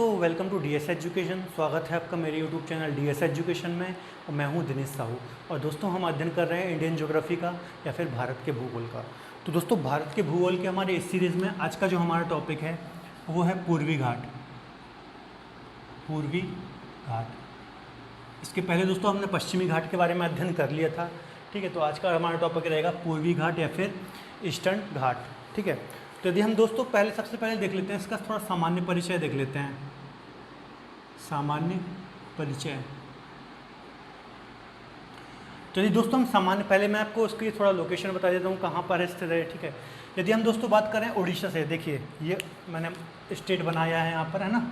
दोस्तों welcome to DS education. स्वागत है आपका मेरे यूट्यूब चैनल डीएस एजुकेशन में और मैं हूं दिनेश साहू। और दोस्तों हम अध्ययन कर रहे हैं इंडियन ज्योग्राफी का या फिर भारत के भूगोल का। तो दोस्तों भारत के भूगोल के हमारे इस सीरीज़ में आज का जो हमारा टॉपिक है वो है पूर्वी घाट। पूर्वी घाट, इसके पहले दोस्तों हमने पश्चिमी घाट के बारे में अध्ययन कर लिया था। ठीक है, तो आज का हमारा टॉपिक रहेगा पूर्वी घाट या फिर ईस्टर्न घाट। ठीक है, तो यदि हम दोस्तों सबसे पहले देख लेते हैं इसका थोड़ा सामान्य परिचय देख लेते हैं। सामान्य परिचय, तो यदि दोस्तों हम पहले मैं आपको उसकी थोड़ा लोकेशन बता देता हूँ कहाँ पर स्थित है। ठीक है, यदि हम दोस्तों बात करें उड़ीसा से, देखिए ये मैंने स्टेट बनाया है यहाँ पर, है ना,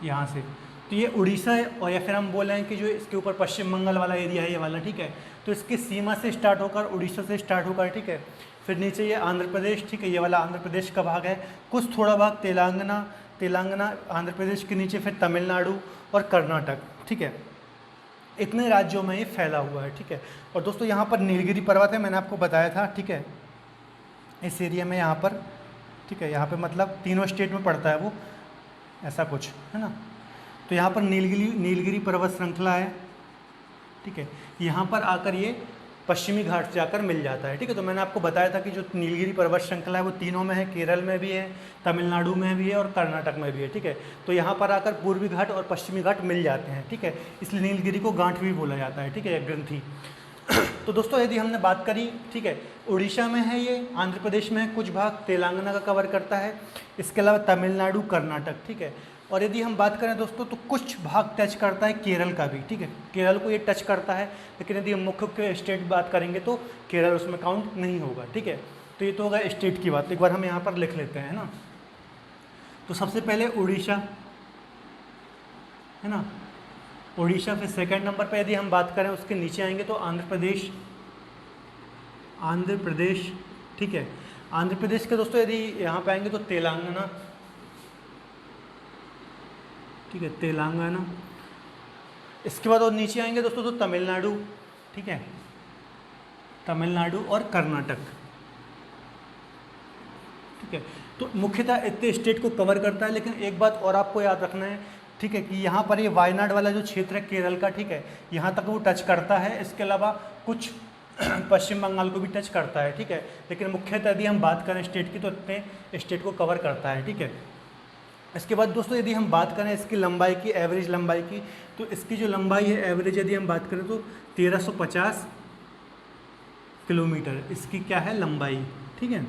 यहाँ से तो ये उड़ीसा है। और या फिर हम बोल रहे हैं कि जो इसके ऊपर पश्चिम बंगाल वाला एरिया है ये वाला, ठीक है, तो इसकी सीमा से स्टार्ट होकर उड़ीसा से स्टार्ट होकर, ठीक है, फिर नीचे ये आंध्र प्रदेश, ठीक है, ये वाला आंध्र प्रदेश का भाग है, कुछ थोड़ा भाग तेलंगाना आंध्र प्रदेश के नीचे, फिर तमिलनाडु और कर्नाटक। ठीक है, इतने राज्यों में ये फैला हुआ है। ठीक है, और दोस्तों यहाँ पर नीलगिरी पर्वत है, मैंने आपको बताया था। ठीक है, इस एरिया में यहाँ पर, ठीक है, यहाँ पे मतलब तीनों स्टेट में पड़ता है वो, ऐसा कुछ है ना। तो यहाँ पर नीलगिरी पर्वत श्रृंखला है। ठीक है, यहाँ पर आकर ये पश्चिमी घाट से जाकर मिल जाता है। ठीक है, तो मैंने आपको बताया था कि जो नीलगिरी पर्वत श्रृंखला है वो तीनों में है, केरल में भी है, तमिलनाडु में भी है और कर्नाटक में भी है। ठीक है, तो यहाँ पर आकर पूर्वी घाट और पश्चिमी घाट मिल जाते हैं। ठीक है, इसलिए नीलगिरी को गांठ भी बोला जाता है। ठीक है, ग्रंथि। तो दोस्तों यदि हमने बात करी, ठीक है, उड़ीसा में है ये, आंध्र प्रदेश में है, कुछ भाग तेलंगाना का कवर करता है, इसके अलावा तमिलनाडु, कर्नाटक। ठीक है, और यदि हम बात करें दोस्तों तो कुछ भाग टच करता है केरल का भी। ठीक है, केरल को ये टच करता है, लेकिन यदि हम मुख्य स्टेट बात करेंगे तो केरल उसमें काउंट नहीं होगा। ठीक है, तो ये तो होगा स्टेट की बात। एक बार हम यहाँ पर लिख लेते हैं ना। तो सबसे पहले उड़ीसा है ना, उड़ीसा। फिर सेकंड नंबर पे यदि हम बात करें उसके नीचे आएंगे तो आंध्र प्रदेश। ठीक है, आंध्र प्रदेश के दोस्तों यदि यहाँ पे आएंगे तो तेलंगाना। ठीक है, तेलंगाना। इसके बाद और नीचे आएंगे दोस्तों तो तमिलनाडु। ठीक है, तमिलनाडु और कर्नाटक। ठीक है, तो मुख्यतः इतने स्टेट को कवर करता है। लेकिन एक बात और आपको याद रखना है, ठीक है, कि यहाँ पर ये वायनाड वाला जो क्षेत्र है केरल का, ठीक है, यहाँ तक वो टच करता है। इसके अलावा कुछ पश्चिम बंगाल को भी टच करता है। ठीक है, लेकिन मुख्यतः यदि हम बात करें स्टेट की तो इतने स्टेट को कवर करता है। ठीक है, इसके बाद दोस्तों यदि हम बात करें इसकी लंबाई की, एवरेज लंबाई की, तो इसकी जो लंबाई है एवरेज यदि हम बात करें तो 1350 किलोमीटर इसकी क्या है लंबाई। ठीक है,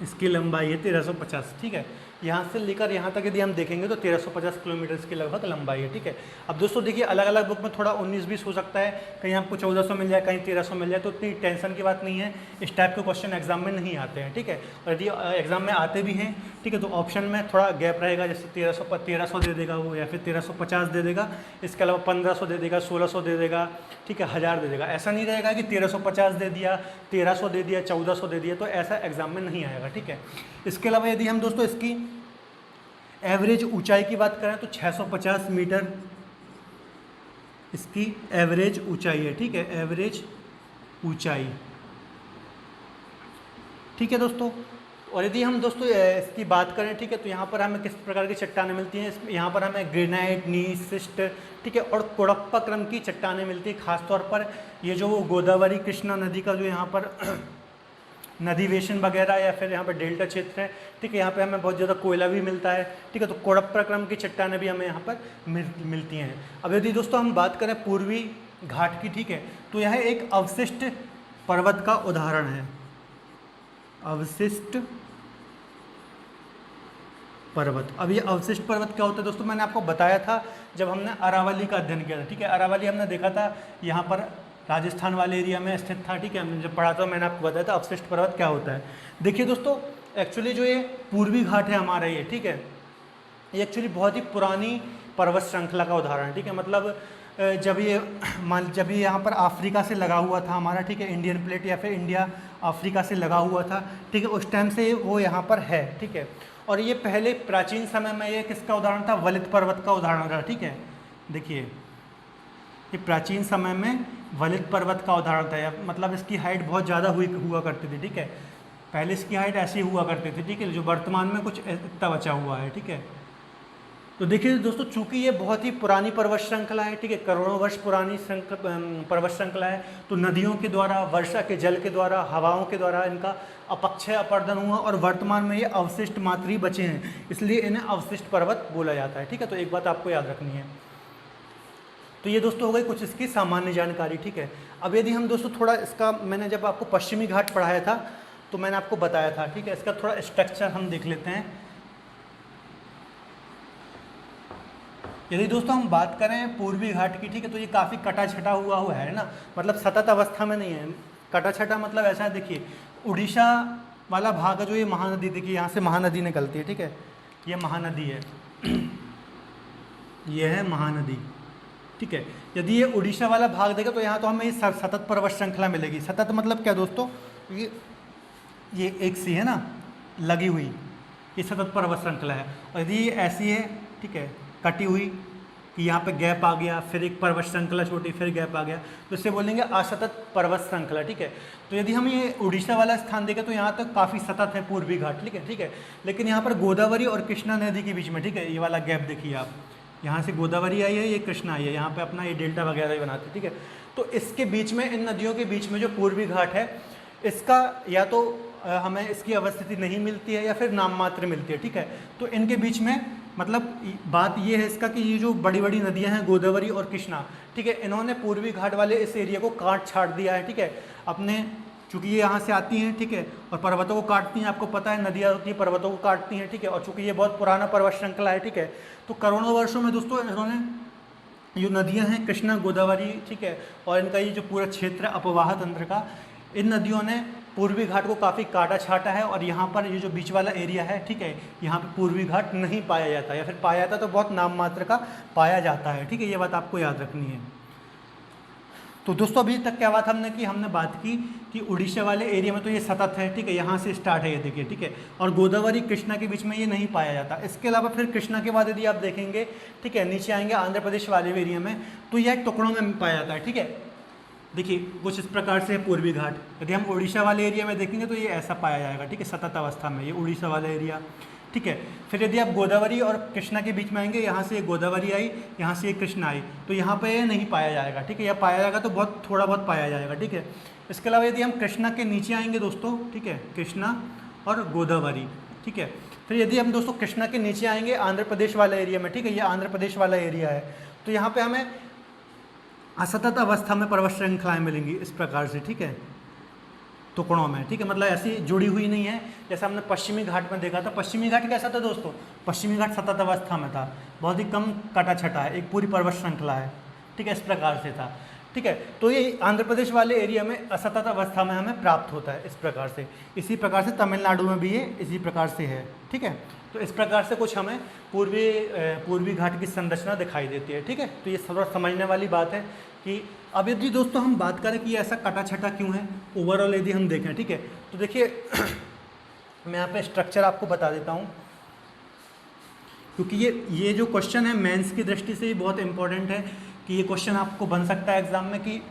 इसकी लंबाई है 1350। ठीक है, यहाँ से लेकर यहाँ तक यदि हम देखेंगे तो 1350 किलोमीटर की लगभग लंबाई है। ठीक है, अब दोस्तों देखिए अलग अलग बुक में थोड़ा 19-20 हो सकता है, कहीं आपको 1400 मिल जाए, कहीं 1300 मिल जाए, तो इतनी टेंशन की बात नहीं है। इस टाइप के क्वेश्चन एग्जाम में नहीं आते हैं। ठीक है, और यदि एग्जाम में आते भी हैं, ठीक है, तो ऑप्शन में थोड़ा गैप रहेगा, जैसे 1300 दे देगा वो, या फिर 1350 दे देगा, इसके अलावा 1500 दे देगा, 1600 दे देगा, ठीक है, 1000 दे देगा। ऐसा नहीं रहेगा कि 1350 दे दिया, 1300 दे दिया, 1400 दे दिया, तो ऐसा एग्जाम में नहीं आएगा। ठीक है, इसके अलावा यदि हम दोस्तों इसकी एवरेज ऊंचाई की बात करें तो 650 मीटर इसकी एवरेज ऊंचाई है। ठीक है, एवरेज ऊंचाई। ठीक है दोस्तों, और यदि हम दोस्तों इसकी बात करें, ठीक है, तो यहाँ पर हमें किस प्रकार की चट्टानें मिलती हैं, यहाँ पर हमें ग्रेनाइट, नीस, सिस्ट, ठीक है, और कोडप्पा क्रम की चट्टानें मिलती हैं। खासतौर पर ये जो गोदावरी कृष्णा नदी का जो यहाँ पर नदीवेशन वगैरह या फिर यहाँ पर डेल्टा क्षेत्र है, ठीक है, यहाँ पे हमें बहुत ज़्यादा कोयला भी मिलता है। ठीक है, तो कोडप्पा क्रम की चट्टानें भी हमें यहाँ पर मिलती हैं। अब यदि दोस्तों हम बात करें पूर्वी घाट की, ठीक है, तो यह एक अवशिष्ट पर्वत का उदाहरण है। अवशिष्ट पर्वत। अब ये अवशिष्ट पर्वत क्या होता है दोस्तों, मैंने आपको बताया था जब हमने अरावली का अध्ययन किया था। ठीक है, अरावली हमने देखा था यहाँ पर राजस्थान वाले एरिया में स्थित था। ठीक है, हमने जब पढ़ा था मैंने आपको बताया था अवशिष्ट पर्वत क्या होता है। देखिए दोस्तों, एक्चुअली जो ये पूर्वी घाट है हमारा ये, ठीक है, ये एक्चुअली बहुत ही पुरानी पर्वत श्रृंखला का उदाहरण है। ठीक है, मतलब जब ये यहाँ पर अफ्रीका से लगा हुआ था हमारा, ठीक है, इंडियन प्लेट या फिर इंडिया अफ्रीका से लगा हुआ था। ठीक है, उस टाइम से वो यहाँ पर है। ठीक है, और ये पहले प्राचीन समय में ये किसका उदाहरण था, वलित पर्वत का उदाहरण था। ठीक है, देखिए ये प्राचीन समय में वलित पर्वत का उदाहरण था, मतलब इसकी हाइट बहुत ज़्यादा हुआ करती थी। ठीक है, पहले इसकी हाइट ऐसी हुआ करती थी, ठीक है, जो वर्तमान में कुछ इतना बचा हुआ है, ठीक है। तो देखिए दोस्तों, चूंकि ये बहुत ही पुरानी पर्वत श्रृंखला है, ठीक है, करोड़ों वर्ष पुरानी पर्वत श्रृंखला है, तो नदियों के द्वारा, वर्षा के जल के द्वारा, हवाओं के द्वारा इनका अपक्षय अपर्दन हुआ और वर्तमान में ये अवशिष्ट मात्र ही बचे हैं, इसलिए इन्हें अवशिष्ट पर्वत बोला जाता है, ठीक है। तो एक बात आपको याद रखनी है। तो ये दोस्तों हो गई कुछ इसकी सामान्य जानकारी, ठीक है। अब यदि हम दोस्तों थोड़ा इसका, मैंने जब आपको पश्चिमी घाट पढ़ाया था तो मैंने आपको बताया था, ठीक है, इसका थोड़ा स्ट्रक्चर हम देख लेते हैं। यदि दोस्तों हम बात करें पूर्वी घाट की, ठीक है, तो ये काफ़ी कटा छटा हुआ है ना, मतलब सतत अवस्था में नहीं है। कटा छटा मतलब ऐसा है, देखिए उड़ीसा वाला भाग है जो ये महानदी, देखिए यहाँ से महानदी निकलती है, ठीक है, ये महानदी है, ये है महानदी, ठीक है। यदि ये उड़ीसा वाला भाग देगा तो यहाँ तो हमें ये सतत पर्वत श्रृंखला मिलेगी। सतत मतलब क्या दोस्तों, ये एक सी है ना लगी हुई, ये सतत पर्वत श्रृंखला है। और यदि ये ऐसी है, ठीक है, कटी हुई कि यहाँ पे गैप आ गया, फिर एक पर्वत श्रृंखला छोटी, फिर गैप आ गया, तो इससे बोलेंगे असतत पर्वत श्रृंखला, ठीक है। तो यदि हम ये उड़ीसा वाला स्थान देखें तो यहाँ तक काफ़ी सतत है पूर्वी घाट, ठीक है। लेकिन यहाँ पर गोदावरी और कृष्णा नदी के बीच में, ठीक है, ये वाला गैप देखिए आप, यहाँ से गोदावरी आई है, ये कृष्णा आई है, यहाँ पे अपना ये डेल्टा वगैरह ही बनाते हैं, ठीक है। तो इसके बीच में, इन नदियों के बीच में जो पूर्वी घाट है, इसका या तो हमें इसकी अवस्थिति नहीं मिलती है या फिर नाम मात्र मिलती है, ठीक है। तो इनके बीच में मतलब बात ये है इसका कि ये जो बड़ी बड़ी नदियां हैं गोदावरी और कृष्णा, ठीक है, इन्होंने पूर्वी घाट वाले इस एरिया को काट छाट दिया है, ठीक है, अपने, चूँकि ये यहाँ से आती हैं, ठीक है, और पर्वतों को काटती हैं, आपको पता है नदियाँ होती हैं पर्वतों को काटती हैं, ठीक है, और चूँकि ये बहुत पुराना पर्वत श्रृंखला है, ठीक है, तो करोड़ों वर्षों में दोस्तों इन्होंने जो नदियाँ हैं कृष्णा गोदावरी, ठीक है, और इनका ये जो पूरा क्षेत्र है अपवाह तंत्र का, इन नदियों ने पूर्वी घाट को काफ़ी काटा छाटा है। और यहाँ पर ये जो बीच वाला एरिया है, ठीक है, यहाँ पे पूर्वी घाट नहीं पाया जाता, या फिर पाया जाता तो बहुत नाम मात्र का पाया जाता है, ठीक है, ये बात आपको याद रखनी है। तो दोस्तों अभी तक क्या बात हमने बात की कि उड़ीसा वाले एरिया में तो ये सतत है, ठीक है, यहाँ से स्टार्ट है ये देखिए, ठीक है, और गोदावरी कृष्णा के बीच में ये नहीं पाया जाता। इसके अलावा फिर कृष्णा के बाद यदि आप देखेंगे, ठीक है, नीचे आएंगे आंध्र प्रदेश वाले एरिया में, तो यह टुकड़ों में पाया जाता है, ठीक है। देखिए कुछ इस प्रकार से है पूर्वी घाट। यदि हम उड़ीसा वाले एरिया में देखेंगे तो ये ऐसा पाया जाएगा, ठीक है, सतत अवस्था में, ये उड़ीसा वाला एरिया, ठीक है। फिर यदि आप गोदावरी और कृष्णा के बीच में आएंगे, यहाँ से गोदावरी आई, यहाँ से कृष्णा आई, तो यहाँ पे ये नहीं पाया जाएगा, ठीक है, या पाया जाएगा तो बहुत थोड़ा बहुत पाया जाएगा, ठीक है। इसके अलावा यदि हम कृष्णा के नीचे आएंगे दोस्तों, ठीक है, कृष्णा और गोदावरी, ठीक है, फिर यदि हम दोस्तों कृष्णा के नीचे आएंगे आंध्र प्रदेश वाला एरिया में, ठीक है, ये आंध्र प्रदेश वाला एरिया है, तो यहाँ पे हमें असतत अवस्था में पर्वत श्रृंखलाएँ मिलेंगी इस प्रकार से, ठीक है, टुकड़ों में, ठीक है, मतलब ऐसी जुड़ी हुई नहीं है जैसा हमने पश्चिमी घाट में देखा था। पश्चिमी घाट कैसा था दोस्तों, पश्चिमी घाट सतत अवस्था में था, बहुत ही कम काटा छटा है, एक पूरी पर्वत श्रृंखला है, ठीक है, इस प्रकार से था, ठीक है। तो ये आंध्र प्रदेश वाले एरिया में असतत अवस्था में हमें प्राप्त होता है इस प्रकार से। इसी प्रकार से तमिलनाडु में भी ये इसी प्रकार से है, ठीक है। तो इस प्रकार से कुछ हमें पूर्वी घाट की संरचना दिखाई देती है, ठीक है। तो ये थोड़ा समझने वाली बात है कि अब यदि दोस्तों हम बात करें कि ऐसा कटा छटा क्यों है, ओवरऑल यदि हम देखें, ठीक है, तो देखिए मैं यहाँ पे स्ट्रक्चर आपको बता देता हूँ, क्योंकि ये जो क्वेश्चन है मेंस की दृष्टि से ही बहुत इंपॉर्टेंट है कि ये क्वेश्चन आपको बन सकता है एग्जाम में कि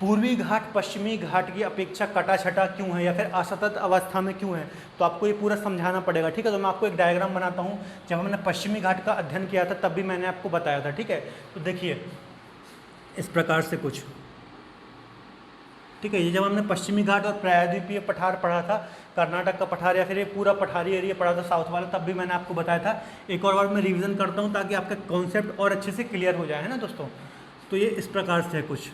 पूर्वी घाट पश्चिमी घाट की अपेक्षा कटा छटा क्यों है या फिर असतत अवस्था में क्यों है, तो आपको ये पूरा समझाना पड़ेगा, ठीक है। तो मैं आपको एक डायग्राम बनाता हूँ, जब हमने पश्चिमी घाट का अध्ययन किया था तब भी मैंने आपको बताया था, ठीक है। तो देखिए इस प्रकार से कुछ, ठीक है, ये जब हमने पश्चिमी घाट और प्रायद्वीपीय पठार पढ़ा था, कर्नाटक का पठार या फिर ये पूरा पठारी एरिया पढ़ा था साउथ वाला, तब भी मैंने आपको बताया था। एक और बार मैं रिवीजन करता हूँ ताकि आपका कॉन्सेप्ट और अच्छे से क्लियर हो जाए, है ना दोस्तों। तो ये इस प्रकार से है कुछ,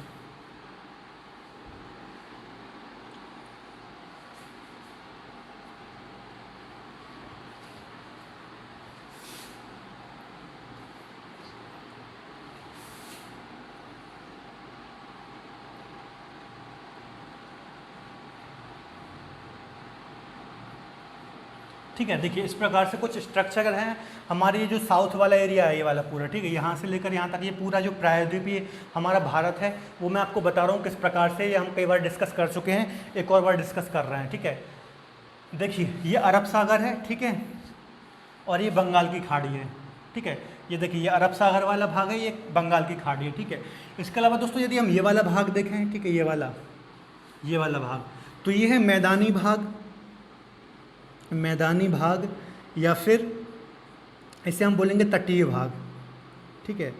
ठीक है। देखिए इस प्रकार से कुछ स्ट्रक्चर हैं हमारे, ये जो साउथ वाला एरिया है ये वाला पूरा, ठीक है, यहाँ से लेकर यहाँ तक ये पूरा जो प्रायद्वीपीय हमारा भारत है वो मैं आपको बता रहा हूँ किस प्रकार से, ये हम कई बार डिस्कस कर चुके हैं, एक और बार डिस्कस कर रहे हैं, ठीक है। देखिए ये अरब सागर है, ठीक है, और ये बंगाल की खाड़ी है, ठीक है। ये देखिए ये अरब सागर वाला भाग है, ये बंगाल की खाड़ी है, ठीक है। इसके अलावा दोस्तों यदि हम ये वाला भाग देखें, ठीक है, ये वाला भाग, तो ये है मैदानी भाग, मैदानी भाग या फिर इसे हम बोलेंगे तटीय भाग। ठीक है,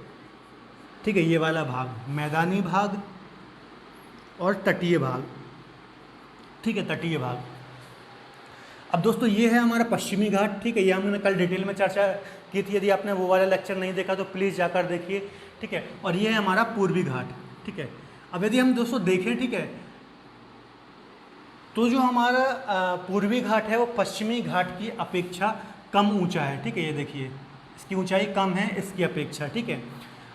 ठीक है, ये वाला भाग मैदानी भाग और तटीय भाग। ठीक है, तटीय भाग। अब दोस्तों ये है हमारा पश्चिमी घाट। ठीक है, ये हमने कल डिटेल में चर्चा की थी, यदि आपने वो वाला लेक्चर नहीं देखा तो प्लीज़ जाकर देखिए। ठीक है, और ये है हमारा पूर्वी घाट। ठीक है, अब यदि हम दोस्तों देखें, ठीक है, तो जो हमारा पूर्वी घाट है वो पश्चिमी घाट की अपेक्षा कम ऊंचा है। ठीक है, ये देखिए इसकी ऊंचाई कम है इसकी अपेक्षा। ठीक है,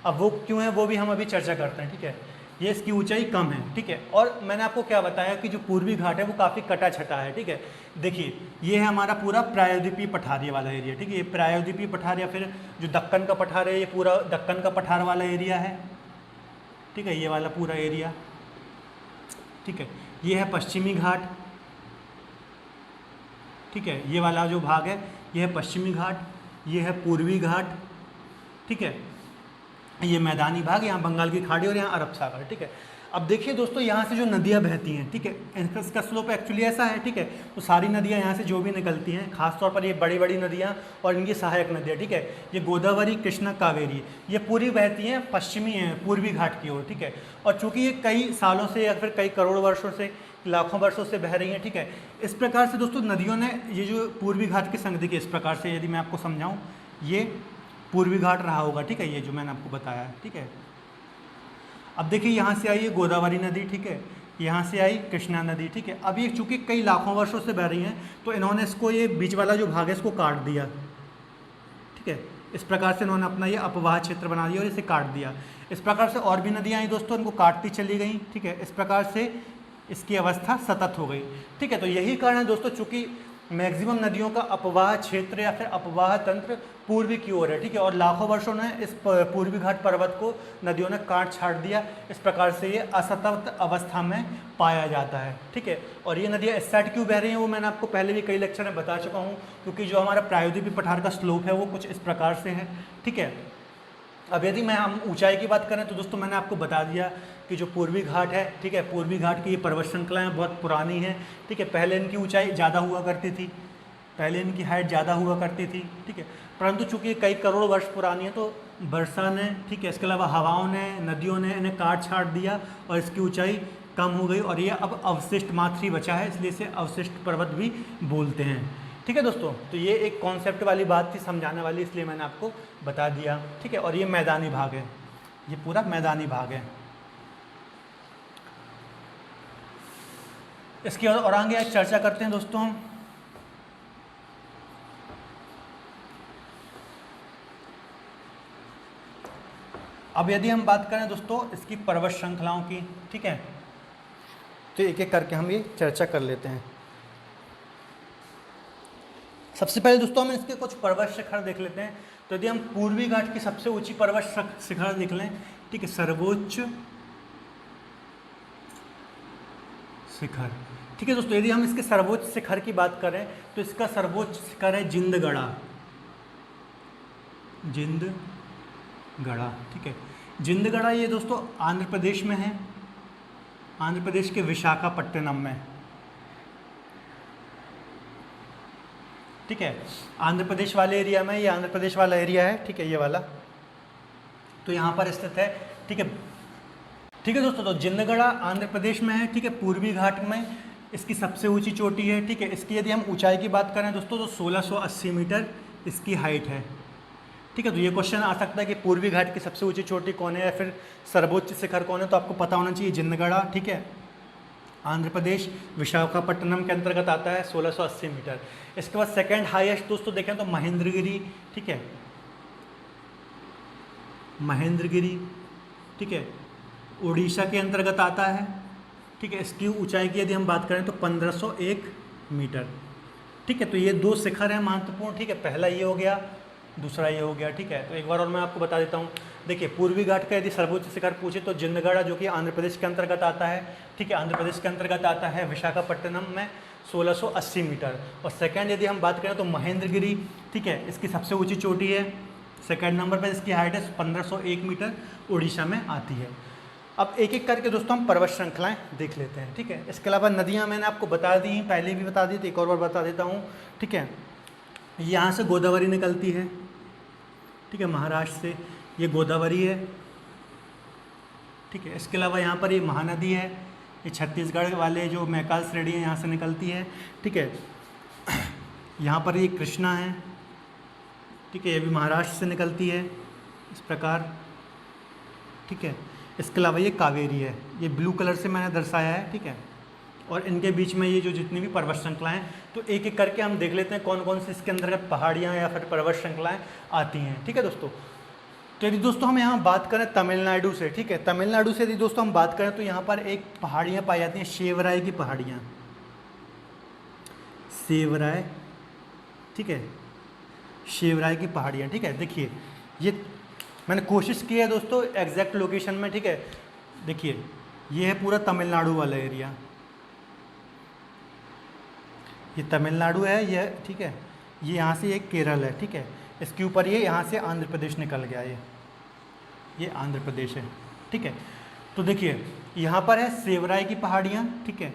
अब वो क्यों है वो भी हम अभी चर्चा करते हैं। ठीक है, ये इसकी ऊंचाई कम है। ठीक है, और मैंने आपको क्या बताया कि जो पूर्वी घाट है वो काफ़ी कटा छटा है। ठीक है, देखिए ये है हमारा पूरा प्रायद्वीपीय पठारी वाला एरिया। ठीक है, ये प्रायद्वीपीय पठार या फिर जो दक्कन का पठार है, ये पूरा दक्कन का पठार वाला एरिया है। ठीक है, ये वाला पूरा एरिया। ठीक है, ये है पश्चिमी घाट। ठीक है, ये वाला जो भाग है ये है पश्चिमी घाट, ये है पूर्वी घाट। ठीक है, ये मैदानी भाग, यहाँ बंगाल की खाड़ी और यहाँ अरब सागर। ठीक है, अब देखिए दोस्तों यहाँ से जो नदियाँ बहती हैं, ठीक है, इसका स्लोप एक्चुअली ऐसा है। ठीक है, तो सारी नदियाँ यहाँ से जो भी निकलती हैं, खासतौर पर ये बड़ी बड़ी नदियाँ और इनकी सहायक नदियाँ, ठीक है, ये गोदावरी, कृष्णा, कावेरी, ये पूरी बहती हैं पश्चिमी पूर्वी घाट की ओर। ठीक है, और चूँकि ये कई सालों से या फिर कई करोड़ वर्षों से, लाखों वर्षों से बह रही हैं। ठीक है, इस प्रकार से दोस्तों नदियों ने ये जो पूर्वी घाट की संगति के, इस प्रकार से यदि मैं आपको समझाऊँ, ये पूर्वी घाट रहा होगा। ठीक है, ये जो मैंने आपको बताया है। ठीक है, अब देखिए यहाँ से आई है गोदावरी नदी। ठीक है, यहाँ से आई कृष्णा नदी। ठीक है, अब ये चूँकि कई लाखों वर्षों से बह रही हैं तो इन्होंने इसको, ये बीच वाला जो भाग है इसको काट दिया। ठीक है, इस प्रकार से इन्होंने अपना ये अपवाह क्षेत्र बना दिया और इसे काट दिया। इस प्रकार से और भी नदियाँ आई दोस्तों, इनको काटती चली गई। ठीक है, इस प्रकार से इसकी अवस्था सतत हो गई। ठीक है, तो यही कारण है दोस्तों, चूँकि मैक्सिमम नदियों का अपवाह क्षेत्र या फिर अपवाह तंत्र पूर्वी की ओर है। ठीक है, और लाखों वर्षों ने इस पूर्वी घाट पर्वत को नदियों ने काट छाट दिया। इस प्रकार से ये असतत अवस्था में पाया जाता है। ठीक है, और ये नदियाँ इस साइड क्यों बह रही हैं वो मैंने आपको पहले भी कई लेक्चर में बता चुका हूँ, क्योंकि जो हमारा प्रायद्वीपीय पठार का स्लोप है वो कुछ इस प्रकार से है। ठीक है, अब यदि हम ऊंचाई की बात करें तो दोस्तों मैंने आपको बता दिया कि जो पूर्वी घाट है, ठीक है, पूर्वी घाट की ये पर्वत श्रृंखलाएँ बहुत पुरानी हैं। ठीक है, पहले इनकी ऊंचाई ज़्यादा हुआ करती थी, पहले इनकी हाइट ज़्यादा हुआ करती थी। ठीक है, परंतु चूँकि कई करोड़ वर्ष पुरानी है तो वर्षा ने, ठीक है, इसके अलावा हवाओं ने, नदियों ने इन्हें काट छाट दिया और इसकी ऊंचाई कम हो गई और ये अब अवशिष्ट मात्र ही बचा है, इसलिए इसे अवशिष्ट पर्वत भी बोलते हैं। ठीक है दोस्तों, तो ये एक कॉन्सेप्ट वाली बात थी, समझाने वाली, इसलिए मैंने आपको बता दिया। ठीक है, और ये मैदानी भाग है, ये पूरा मैदानी भाग है। इसके और आगे आज चर्चा करते हैं दोस्तों। अब यदि हम बात करें दोस्तों इसकी पर्वत श्रृंखलाओं की, ठीक है, तो एक एक करके हम ये चर्चा कर लेते हैं। सबसे पहले दोस्तों हम इसके कुछ पर्वत शिखर देख लेते हैं। तो यदि हम पूर्वी घाट की सबसे ऊंची पर्वत शिखर देख लें, ठीक है, सर्वोच्च शिखर। ठीक है दोस्तों, यदि हम इसके सर्वोच्च शिखर की बात करें तो इसका सर्वोच्च शिखर है जिंदगढ़ा। जिंदगढ़ा, ठीक है, जिंदगढ़ा ये दोस्तों आंध्र प्रदेश में है, आंध्र प्रदेश के विशाखापट्टनम में। ठीक है, आंध्र प्रदेश वाले एरिया में, ये आंध्र प्रदेश वाला एरिया है। ठीक है, ये वाला तो यहाँ पर स्थित है। ठीक है, ठीक है दोस्तों, तो जिंदगढ़ा आंध्र प्रदेश में है। ठीक है, पूर्वी घाट में इसकी सबसे ऊंची चोटी है। ठीक है, इसकी यदि हम ऊंचाई की बात करें दोस्तों तो 1680 मीटर इसकी हाइट है। ठीक है, तो ये क्वेश्चन आ सकता है कि पूर्वी घाट की सबसे ऊंची चोटी कौन है या फिर सर्वोच्च शिखर कौन है, तो आपको पता होना चाहिए जिंदगढ़ा। ठीक है, आंध्र प्रदेश विशाखापट्टनम के अंतर्गत आता है, 1680 मीटर। इसके बाद सेकंड हाईएस्ट दोस्तों देखें तो महेंद्रगिरी। ठीक है, महेंद्रगिरी, ठीक है, उड़ीसा के अंतर्गत आता है। ठीक है, इसकी ऊंचाई की यदि हम बात करें तो 1501 मीटर। ठीक है, तो ये दो शिखर हैं महत्वपूर्ण। ठीक है, पहला ये हो गया, दूसरा ये हो गया। ठीक है, तो एक बार और मैं आपको बता देता हूँ। देखिए, पूर्वी घाट का यदि सर्वोच्च शिखर पूछे तो जिंदगढ़ा जो कि आंध्र प्रदेश के अंतर्गत आता है। ठीक है, आंध्र प्रदेश के अंतर्गत आता है, विशाखापट्टनम में 1680 मीटर। और सेकंड यदि हम बात करें तो महेंद्रगिरी। ठीक है, इसकी सबसे ऊंची चोटी है, सेकंड नंबर पर इसकी हाइट है 1501 मीटर, उड़ीसा में आती है। अब एक एक करके दोस्तों हम पर्वत श्रृंखलाएं देख लेते हैं, ठीक है। इसके अलावा नदियां मैंने आपको बता दी, पहले भी बता दी थी, एक और बार बता देता हूँ, ठीक है। यहाँ से गोदावरी निकलती है, ठीक है, महाराष्ट्र से ये गोदावरी है, ठीक है। इसके अलावा यहाँ पर ये महानदी है, ये छत्तीसगढ़ वाले जो मैकाल श्रेणी है यहाँ से निकलती है, ठीक है। यहाँ पर ये कृष्णा है, ठीक है, ये भी महाराष्ट्र से निकलती है इस प्रकार, ठीक है। इसके अलावा ये कावेरी है, ये ब्लू कलर से मैंने दर्शाया है, ठीक है। और इनके बीच में ये जो जितनी भी पर्वत श्रृंखलाएं हैं, तो एक एक करके हम देख लेते हैं कौन कौन सी इसके अंतर्गत पहाड़ियाँ या फिर पर्वत श्रृंखलाएं आती हैं, ठीक है दोस्तों। तो यदि दोस्तों हम यहाँ बात करें तमिलनाडु से, ठीक है, तमिलनाडु से यदि दोस्तों हम बात करें तो यहाँ पर एक पहाड़ियाँ पाई जाती हैं, शेवराय की पहाड़ियाँ, शेवराय, ठीक है, शेवराय की पहाड़ियाँ, ठीक है। देखिए ये मैंने कोशिश की है दोस्तों एग्जैक्ट लोकेशन में, ठीक है। देखिए ये है पूरा तमिलनाडु वाला एरिया, ये तमिलनाडु है, ये ठीक है, ये यहाँ से एक केरल है, ठीक है। इसके ऊपर ये यहाँ से आंध्र प्रदेश निकल गया, ये आंध्र प्रदेश है, ठीक है। तो देखिए यहाँ पर है शेवराय की पहाड़ियाँ, ठीक है।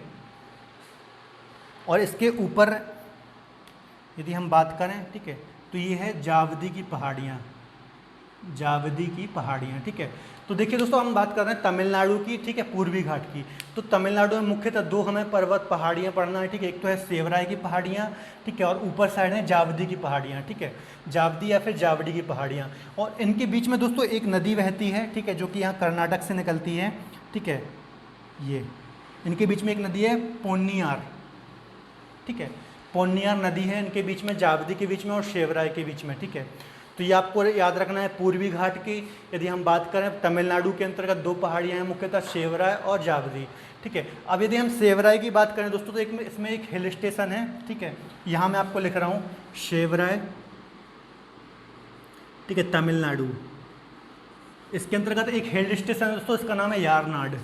और इसके ऊपर यदि हम बात करें, ठीक है, तो ये है जावदी की पहाड़ियाँ, जावदी की पहाड़ियाँ, ठीक है। तो देखिए दोस्तों हम बात कर रहे हैं तमिलनाडु की, ठीक है, पूर्वी घाट की। तो तमिलनाडु में मुख्यतः दो हमें पर्वत पहाड़ियाँ पढ़ना है, ठीक है। एक तो है शेवराय की पहाड़ियाँ, ठीक है, और ऊपर साइड है जावदी की पहाड़ियाँ, ठीक है, जावदी या फिर जावड़ी की पहाड़ियाँ। और इनके बीच में दोस्तों एक नदी बहती है, ठीक है, जो कि यहाँ कर्नाटक से निकलती है, ठीक है। ये इनके बीच में एक नदी है पोन्नियार, ठीक है, पोन्नियार नदी है इनके बीच में, जावदी के बीच में और शेवराय के बीच में, ठीक है। तो ये आपको याद रखना है पूर्वी घाट की। यदि हम बात करें तमिलनाडु के अंतर्गत दो पहाड़ियाँ हैं मुख्यतः शेवराय और जावदी, ठीक है। अब यदि हम शेवराय की बात करें दोस्तों तो इसमें एक हिल स्टेशन है, ठीक है, यहाँ मैं आपको लिख रहा हूँ शेवराय, ठीक है, तमिलनाडु। इसके अंतर्गत एक हिल स्टेशन है दोस्तों, इसका नाम है यारनाड।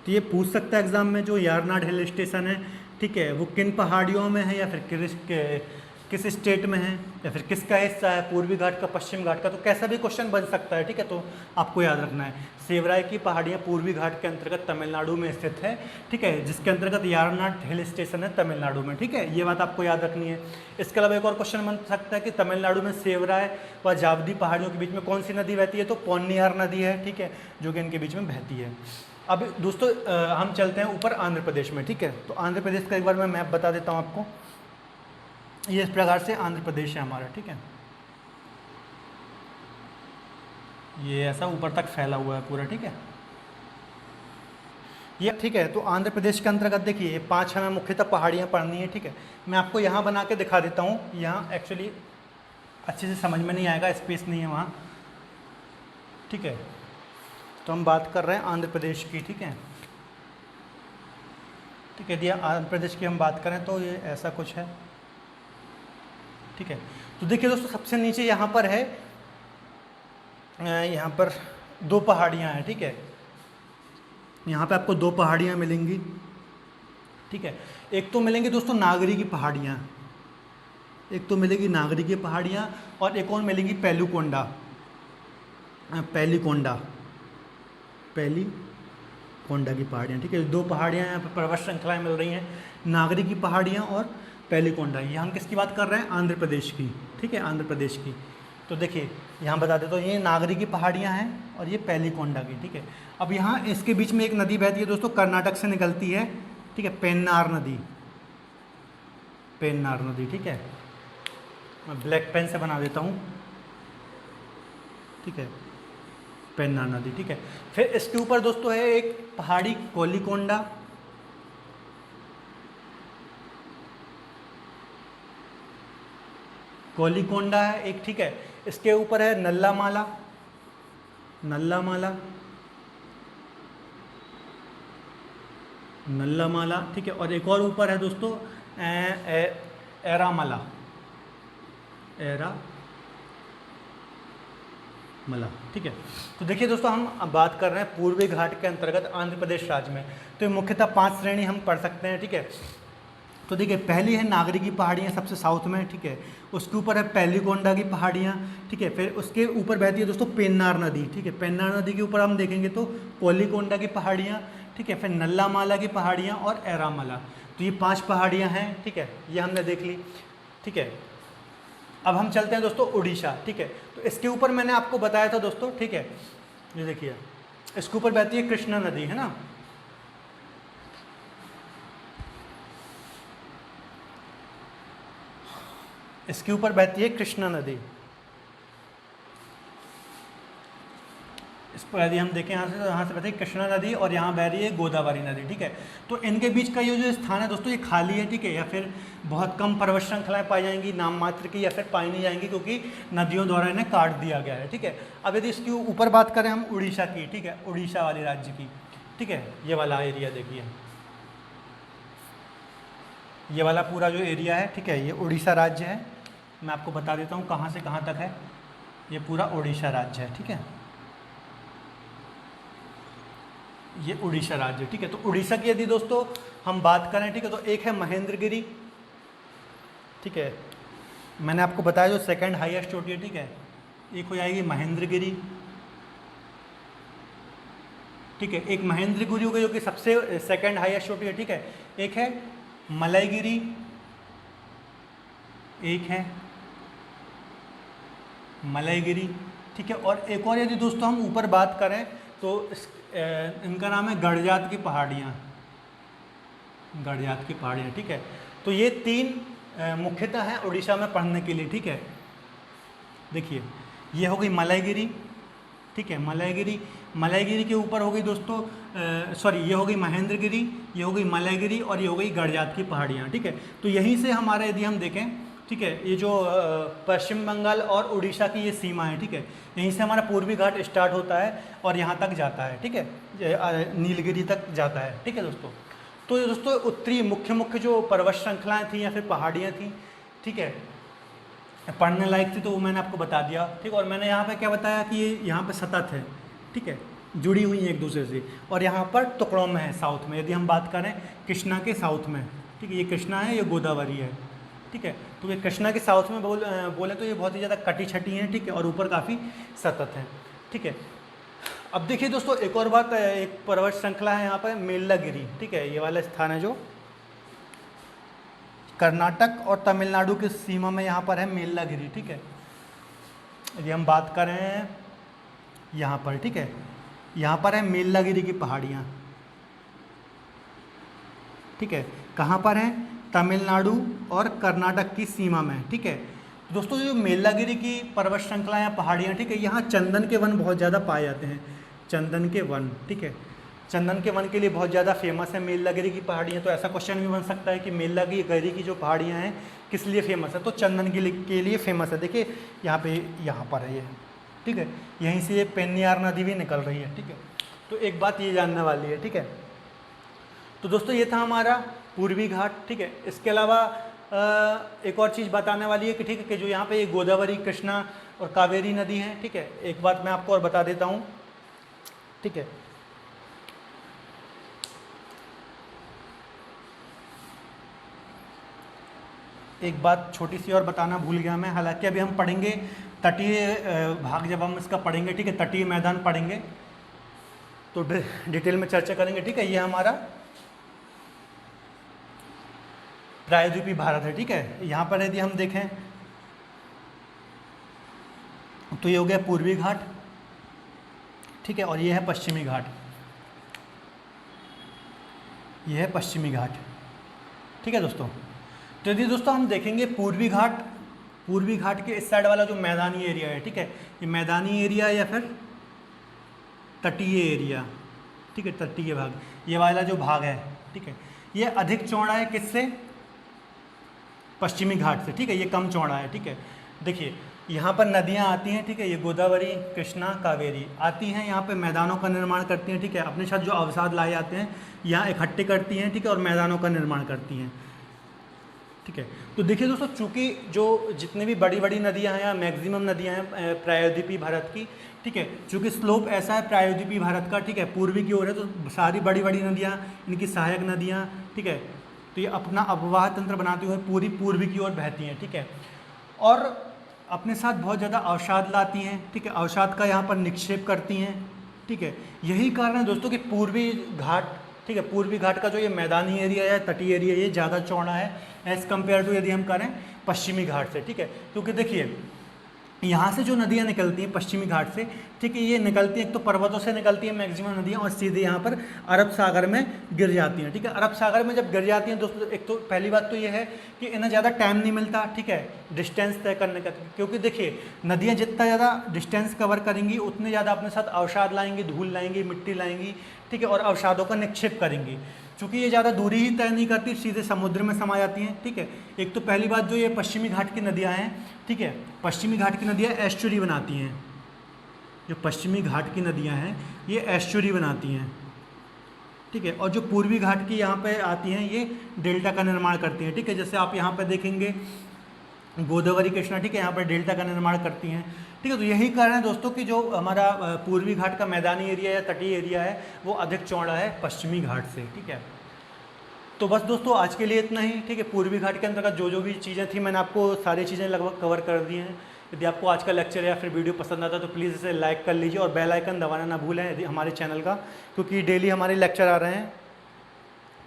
तो ये पूछ सकता है एग्जाम में, जो यारनाड हिल स्टेशन है, ठीक है, वो किन पहाड़ियों में है या फिर किस स्टेट में है या फिर किसका हिस्सा है, पूर्वी घाट का, पश्चिम घाट का, तो कैसा भी क्वेश्चन बन सकता है, ठीक है। तो आपको याद रखना है शेवराय की पहाड़ियाँ पूर्वी घाट के अंतर्गत तमिलनाडु में स्थित है, ठीक है, जिसके अंतर्गत यारनाड हिल स्टेशन है तमिलनाडु में, ठीक है, ये बात आपको याद रखनी है। इसके अलावा एक और क्वेश्चन बन सकता है कि तमिलनाडु में शेवराय व जावदी पहाड़ियों के बीच में कौन सी नदी बहती है, तो पोन्नियार नदी है, ठीक है, जो कि इनके बीच में बहती है। अब दोस्तों हम चलते हैं ऊपर आंध्र प्रदेश में, ठीक है। तो आंध्र प्रदेश का एक बार मैं मैप बता देता हूँ आपको। ये इस प्रकार से आंध्र प्रदेश है हमारा, ठीक है, ये ऐसा ऊपर तक फैला हुआ है पूरा, ठीक है, ये ठीक है। तो आंध्र प्रदेश के अंतर्गत देखिए ये 5 हमें मुख्यतः पहाड़ियाँ पढ़नी है, ठीक है। मैं आपको यहाँ बना के दिखा देता हूँ, यहाँ एक्चुअली अच्छे से समझ में नहीं आएगा, स्पेस नहीं है वहाँ, ठीक है। तो हम बात कर रहे हैं आंध्र प्रदेश की, ठीक है, ठीक है। यदि आंध्र प्रदेश की हम बात करें तो ये ऐसा कुछ है, ठीक है। तो देखिए दोस्तों सबसे नीचे यहाँ पर है, यहाँ पर 2 पहाड़ियाँ हैं, ठीक है, यहाँ पे आपको 2 पहाड़ियाँ मिलेंगी, ठीक है। एक तो मिलेंगी दोस्तों नागरी की पहाड़ियाँ, एक तो मिलेगी नागरी की पहाड़ियाँ और एक और मिलेगी पेलुकोंडा, पेलीकोंडा की पहाड़ियाँ, ठीक है। 2 पहाड़ियाँ यहाँ पर पर्वत श्रृंखलाएँ मिल रही हैं, नागरी की पहाड़ियाँ और पेलीकोंडा। ये हम किसकी बात कर रहे हैं, आंध्र प्रदेश की, ठीक है, आंध्र प्रदेश की। तो देखिए यहाँ बता देता हूँ, ये नागरी की पहाड़ियाँ हैं और ये पेलीकोंडा की, ठीक है। अब यहाँ इसके बीच में एक नदी बहती है दोस्तों, कर्नाटक से निकलती है, ठीक है, पेन्नार नदी, पेन्नार नदी, ठीक है। मैं ब्लैक पेन से बना देता हूँ, ठीक है, पेन्नार नदी, ठीक है। फिर इसके ऊपर दोस्तों है एक पहाड़ी कोलीकोंडा, कोलीकोंडा है एक, ठीक है। इसके ऊपर है नल्लामाला, नल्लामाला, ठीक है। और एक और ऊपर है दोस्तों एरामला, ठीक है। तो देखिए दोस्तों हम बात कर रहे हैं पूर्वी घाट के अंतर्गत आंध्र प्रदेश राज्य में, तो मुख्यतः 5 श्रेणी हम पढ़ सकते हैं, ठीक है। तो देखिए पहली है नागरी की पहाड़ियाँ सबसे साउथ में, ठीक है। उसके ऊपर है पैलीकोंडा की पहाड़ियाँ, ठीक है। फिर उसके ऊपर बहती है दोस्तों पेन्नार नदी, ठीक है। पेन्नार नदी के ऊपर हम देखेंगे तो कोलीकोंडा की पहाड़ियाँ, ठीक है। फिर नल्लामाला की पहाड़ियाँ और एरामाला। तो ये 5 पहाड़ियाँ हैं, ठीक है, ये हमने देख ली, ठीक है। अब हम चलते हैं दोस्तों उड़ीसा, ठीक है। तो इसके ऊपर मैंने आपको बताया था दोस्तों, ठीक है, ये देखिए इसके ऊपर बहती है कृष्णा नदी, है ना। इसके ऊपर बहती है कृष्णा नदी। इस पर यदि हम देखें यहाँ से, तो यहाँ से बहती है कृष्णा नदी और यहाँ बह रही है गोदावरी नदी, ठीक है। तो इनके बीच का ये जो स्थान है दोस्तों, ये खाली है, ठीक है, या फिर बहुत कम पर्वत श्रृंखलाएं पाई जाएंगी, नाम मात्र की, या फिर पाई नहीं जाएंगी क्योंकि नदियों द्वारा इन्हें काट दिया गया है, ठीक है। अब यदि इसके ऊपर बात करें हम उड़ीसा की, ठीक है, उड़ीसा वाले राज्य की, ठीक है, ये वाला एरिया देखिए, ये वाला पूरा जो एरिया है, ठीक है, ये उड़ीसा राज्य है। मैं आपको बता देता हूँ कहाँ से कहाँ तक है, ये पूरा उड़ीसा राज्य है, ठीक है, ये उड़ीसा राज्य, ठीक है। तो उड़ीसा की यदि दोस्तों हम बात करें, ठीक है, तो एक है महेंद्रगिरी, ठीक है, मैंने आपको बताया जो सेकंड हाईएस्ट चोटी है, ठीक है, एक हो जाएगी महेंद्रगिरी, ठीक है, एक महेंद्रगिरी हो गई जो कि सबसे सेकंड हाईएस्ट चोटी है, ठीक है। एक है मलयगिरी, एक है मलयगिरी, ठीक है। और एक और यदि दोस्तों हम ऊपर बात करें तो इनका नाम है गड़जात की पहाड़ियाँ, गड़जात की पहाड़ियाँ, ठीक है। तो ये 3 मुख्यतः हैं उड़ीसा में पढ़ने के लिए, ठीक है। देखिए ये हो गई मलयगिरी, ठीक है, मलयगिरी, मलयगिरी के ऊपर हो गई दोस्तों सॉरी, ये हो गई महेंद्रगिरी, ये हो गई मलयगिरी और ये हो गई गड़जात की पहाड़ियाँ, ठीक है। तो यहीं से हमारा यदि हम देखें, ठीक है, ये जो पश्चिम बंगाल और उड़ीसा की ये सीमा है, ठीक है, यहीं से हमारा पूर्वी घाट स्टार्ट होता है और यहाँ तक जाता है, ठीक है, नीलगिरी तक जाता है, ठीक है दोस्तों। तो ये दोस्तों उत्तरी मुख्य जो पर्वत श्रृंखलाएँ थी या फिर पहाड़ियाँ थी, ठीक है, पढ़ने लायक थी, तो वो मैंने आपको बता दिया, ठीक। और मैंने यहाँ पे क्या बताया कि ये यहाँ पे सतत है, ठीक है, जुड़ी हुई हैं एक दूसरे से, और यहाँ पर टुकड़ों में है साउथ में। यदि हम बात करें कृष्णा के साउथ में, ठीक है, ये कृष्णा है, ये गोदावरी है, ठीक है। तो ये कृष्णा के साउथ में बोले तो ये बहुत ही ज़्यादा कटी छटी हैं, ठीक है, और ऊपर काफ़ी सतत हैं, ठीक है। अब देखिए दोस्तों एक और बात, एक पर्वत श्रृंखला है यहाँ पर मेल्लागिरी, ठीक है, ये वाला स्थान है जो कर्नाटक और तमिलनाडु की सीमा में यहाँ पर है मेल्लागिरी, ठीक है। यदि हम बात करें यहाँ पर, ठीक है, यहाँ पर है मेल्लागिरी की पहाड़ियाँ, ठीक है, कहाँ पर है, तमिलनाडु और कर्नाटक की सीमा में, ठीक है। दोस्तों जो मेल्लागिरी की पर्वत श्रृंखला या पहाड़ियाँ, ठीक है, यहाँ चंदन के वन बहुत ज़्यादा पाए जाते हैं, चंदन के वन, ठीक है, चंदन के वन के लिए बहुत ज़्यादा फेमस है मेल्लागिरी की पहाड़ियाँ। तो ऐसा क्वेश्चन भी बन सकता है कि मेल्लागिरी की जो पहाड़ियाँ हैं किस लिए फेमस है, तो चंदन के लिए फेमस है। देखिए यहाँ पर है ये, ठीक है, यहीं से ये पेन्नियार नदी भी निकल रही है, ठीक है। तो एक बात ये जानने वाली है, ठीक है। तो दोस्तों ये था हमारा पूर्वी घाट, ठीक है। इसके अलावा एक और चीज़ बताने वाली है कि, ठीक है, कि जो यहाँ पे ये गोदावरी, कृष्णा और कावेरी नदी है, ठीक है, एक बात मैं आपको और बता देता हूँ, ठीक है, एक बात छोटी सी और बताना भूल गया मैं, हालांकि अभी हम पढ़ेंगे तटीय भाग, जब हम इसका पढ़ेंगे, ठीक है, तटीय मैदान पढ़ेंगे तो डिटेल में चर्चा करेंगे, ठीक है। ये हमारा प्रायद्वीपीय भारत है, ठीक है। यहाँ पर यदि हम देखें तो ये हो गया पूर्वी घाट, ठीक है, और ये है पश्चिमी घाट, ये है पश्चिमी घाट, ठीक है दोस्तों। तो यदि दोस्तों हम देखेंगे पूर्वी घाट के इस साइड वाला जो मैदानी एरिया है, ठीक है, ये मैदानी एरिया या फिर तटीय एरिया, ठीक है, तटीय भाग, ये वाला जो भाग है, ठीक है, ये अधिक चौड़ा है किससे, पश्चिमी घाट से, ठीक है, ये कम चौड़ा है, ठीक है। देखिए यहाँ पर नदियाँ आती हैं, ठीक है, ये गोदावरी, कृष्णा, कावेरी आती हैं, यहाँ पे मैदानों का निर्माण करती हैं, ठीक है, अपने साथ जो अवसाद लाए जाते हैं यहाँ इकट्ठे करती हैं, ठीक है, और मैदानों का निर्माण करती हैं, ठीक है। तो देखिए दोस्तों, चूँकि जो जितनी भी बड़ी बड़ी नदियाँ हैं या मैक्सिमम नदियाँ हैं प्रायद्वीपीय भारत की, ठीक है, चूँकि स्लोप ऐसा है प्रायद्वीपीय भारत का, ठीक है, पूर्वी की ओर है, तो सारी बड़ी बड़ी नदियाँ, इनकी सहायक नदियाँ, ठीक है, तो ये अपना अववाह तंत्र बनाते हुए पूरी पूर्वी की ओर बहती हैं, ठीक है। और अपने साथ बहुत ज़्यादा अवसाद लाती हैं, ठीक है, अवसाद का यहाँ पर निक्षेप करती हैं, ठीक है। यही कारण है दोस्तों कि पूर्वी घाट, ठीक है, पूर्वी घाट का जो ये मैदानी एरिया है, तटीय एरिया, ये ज़्यादा चौड़ा है एज़ कम्पेयर टू यदि हम करें पश्चिमी घाट से, ठीक है। क्योंकि देखिए यहाँ से जो नदियाँ निकलती हैं पश्चिमी घाट से, ठीक है, ये निकलती हैं, एक तो पर्वतों से निकलती हैं मैक्सिमम नदियाँ, और सीधे यहाँ पर अरब सागर में गिर जाती हैं, ठीक है। अरब सागर में जब गिर जाती हैं दोस्तों, एक तो पहली बात तो ये है कि इन्हें ज़्यादा टाइम नहीं मिलता, ठीक है, डिस्टेंस तय करने का, क्योंकि देखिए नदियाँ जितना ज़्यादा डिस्टेंस कवर करेंगी उतने ज़्यादा अपने साथ अवसाद लाएंगी, धूल लाएंगी, मिट्टी लाएंगी, ठीक है, और अवसादों का निक्षेप करेंगी। चूँकि ये ज़्यादा दूरी ही तय नहीं करती, सीधे समुद्र में समा जाती हैं, ठीक है। एक तो पहली बात जो ये पश्चिमी घाट की नदियाँ हैं, ठीक है, पश्चिमी घाट की नदियाँ एस्चुरी बनाती हैं, जो पश्चिमी घाट की नदियाँ हैं ये एस्चुरी बनाती हैं, ठीक है। और जो पूर्वी घाट की यहाँ पे आती हैं ये डेल्टा का निर्माण करती हैं, ठीक है। जैसे आप यहाँ पे देखेंगे गोदावरी कृष्णा, ठीक है, यहाँ पर डेल्टा का निर्माण करती हैं, ठीक है। तो यही कारण है दोस्तों कि जो हमारा पूर्वी घाट का मैदानी एरिया या तटीय एरिया है वो अधिक चौड़ा है पश्चिमी घाट से, ठीक है। तो बस दोस्तों आज के लिए इतना ही, ठीक है। पूर्वी घाट के अंतर्गत जो जो भी चीज़ें थी मैंने आपको सारी चीज़ें लगभग कवर कर दी हैं। यदि आपको आज का लेक्चर या फिर वीडियो पसंद आता है तो प्लीज़ इसे लाइक कर लीजिए और बेल आइकन दबाना ना भूलें यदि हमारे चैनल का, क्योंकि डेली हमारे लेक्चर आ रहे हैं।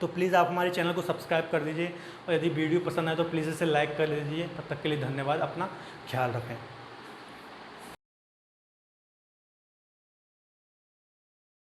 तो प्लीज़ आप हमारे चैनल को सब्सक्राइब कर दीजिए और यदि वीडियो पसंद आए तो प्लीज़ इसे लाइक कर लीजिए। तब तक के लिए धन्यवाद, अपना ख्याल रखें।